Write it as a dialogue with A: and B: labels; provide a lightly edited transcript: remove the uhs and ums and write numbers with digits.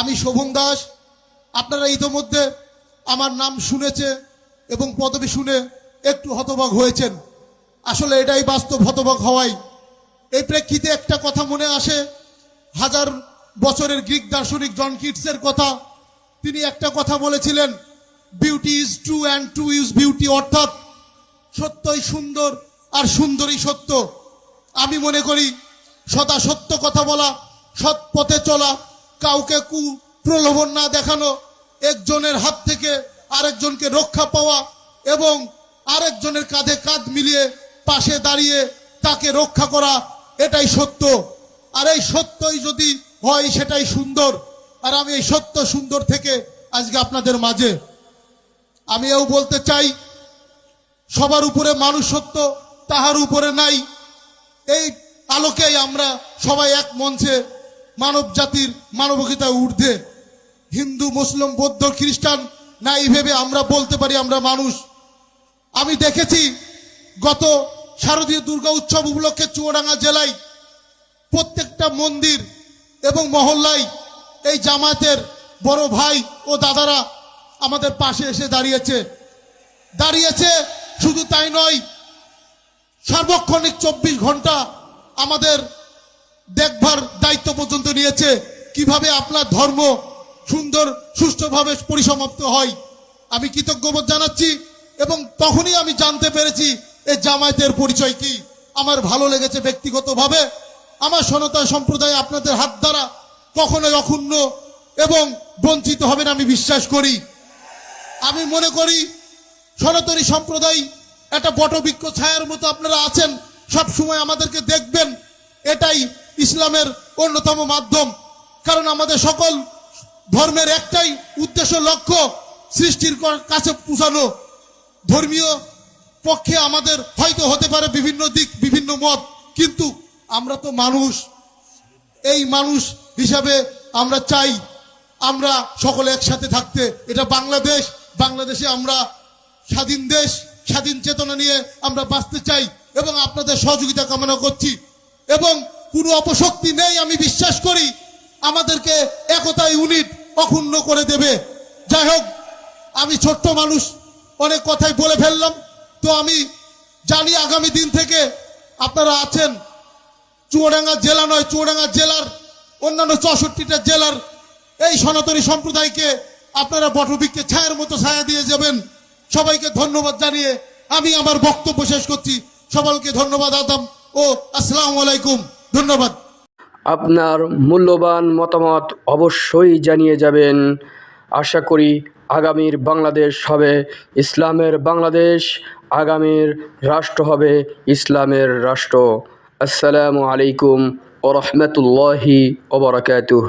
A: আমি শোভন দাস। আপনারা ইতোমধ্যে আমার নাম শুনেছে এবং পদবি শুনে একটু হতবাক হয়েছেন। আসলে এটাই বাস্তব, হতবাক হওয়াই। এই প্রেক্ষিতে একটা কথা মনে আসে, হাজার বছরের গ্রিক দার্শনিক জন কিটসের কথা। তিনি একটা কথা বলেছিলেন, beauty is true and true is beauty, অর্থাৎ সত্যই সুন্দর আর সুন্দরই সত্য। আমি মনে করি সদা সত্য কথা বলা, সৎ পথে চলা, কাউকে প্রলোভন না দেখানো, একজনের হাত থেকে আরেকজনকে রক্ষা পাওয়া এবং আরেকজনের কাঁধে কাঁধ মিলিয়ে পাশে দাঁড়িয়ে তাকে রক্ষা করা, এটাই সত্য। আর এই সত্যই যদি হয় সেটাই সুন্দর। আর আমি এই সত্য সুন্দর থেকে আজকে আপনাদের মাঝে আমি এও বলতে চাই, সবার উপরে মানুষ সত্য, তাহার উপরে নাই। এই আলোকেই আমরা সবাই এক মঞ্চে মানব জাতির মানবিকতায় ঊর্ধ্বে, হিন্দু, মুসলিম, বৌদ্ধ, খ্রিস্টান নাই ভেবে আমরা বলতে পারি আমরা মানুষ। আমি দেখেছি গত শারদীয় দুর্গা উৎসব উপলক্ষে চুয়াডাঙ্গা জেলায় প্রত্যেকটা মন্দির এবং মহল্লায় এই জামায়াতের বড় ভাই ও দাদারা আমাদের পাশে এসে দাঁড়িয়েছে। শুধু তাই নয়, সার্বক্ষণিক 24 ঘন্টা আমাদের দেখভার দায়িত্ব পর্যন্ত নিয়েছে, কিভাবে আপনার ধর্ম সুন্দর সুষ্ঠুভাবে পরিসমাপ্ত হয়। আমি কৃতজ্ঞবোধ জানাচ্ছি এবং তখনই আমি জানতে পেরেছি এই জামায়াতের পরিচয় কি। আমার ভালো লেগেছে ব্যক্তিগতভাবে। আমার সনাতন সম্প্রদায় আপনাদের হাত দ্বারা কখনোই অক্ষুণ্ণ এবং বঞ্চিত হবে না আমি বিশ্বাস করি। আমি মনে করি সনাতনী সম্প্রদায় একটা বটবৃক্ষ ছায়ার মতো আপনারা আছেন, সব সময় আমাদেরকে দেখবেন। এটাই ইসলামের অন্যতম মাধ্যম। কারণ আমাদের সকল ধর্মের একটাই উদ্দেশ্য, লক্ষ্য সৃষ্টির কাছে পৌঁছানো। ধর্মীয় পক্ষে আমাদের হয়তো হতে পারে বিভিন্ন দিক, বিভিন্ন মত, কিন্তু আমরা তো মানুষ। এই মানুষ হিসাবে আমরা চাই আমরা সকলে একসাথে থাকতে। এটা বাংলাদেশ, বাংলাদেশে আমরা স্বাধীন দেশ, স্বাধীন চেতনা নিয়ে আমরা বাঁচতে চাই এবং আপনাদের সহযোগিতা কামনা করছি। এবং কোনো অপশক্তি নেই, আমি বিশ্বাস করি আমাদেরকে একতাই ইউনিট অক্ষুণ্ণ করে দেবে। যাই হোক, আমি ছোট্ট মানুষ, অনেক কথাই বলে ফেললাম। তো আমি জানি আগামী দিন থেকে আপনারা আছেন, চুয়াডাঙ্গা জেলা নয়, চুয়াডাঙ্গা জেলার অন্যান্য 64টা জেলার এই সনাতনী সম্প্রদায়কে আপনারা বটবৃক্ষের ছায়ার মতো ছায়া দিয়ে যাবেন। সবাইকে ধন্যবাদ জানিয়ে আমি আমার বক্তব্য শেষ করছি। সকলকে ধন্যবাদ আদাব ও আসসালামু আলাইকুম। ধন্যবাদ।
B: আপনার মূল্যবান মতামত অবশ্যই জানিয়ে যাবেন। আশা করি আগামীর বাংলাদেশ হবে ইসলামের বাংলাদেশ, আগামীর রাষ্ট্র হবে ইসলামের রাষ্ট্র। আসসালামু আলাইকুম ওয়া রাহমাতুল্লাহি ওয়া বারাকাতুহু।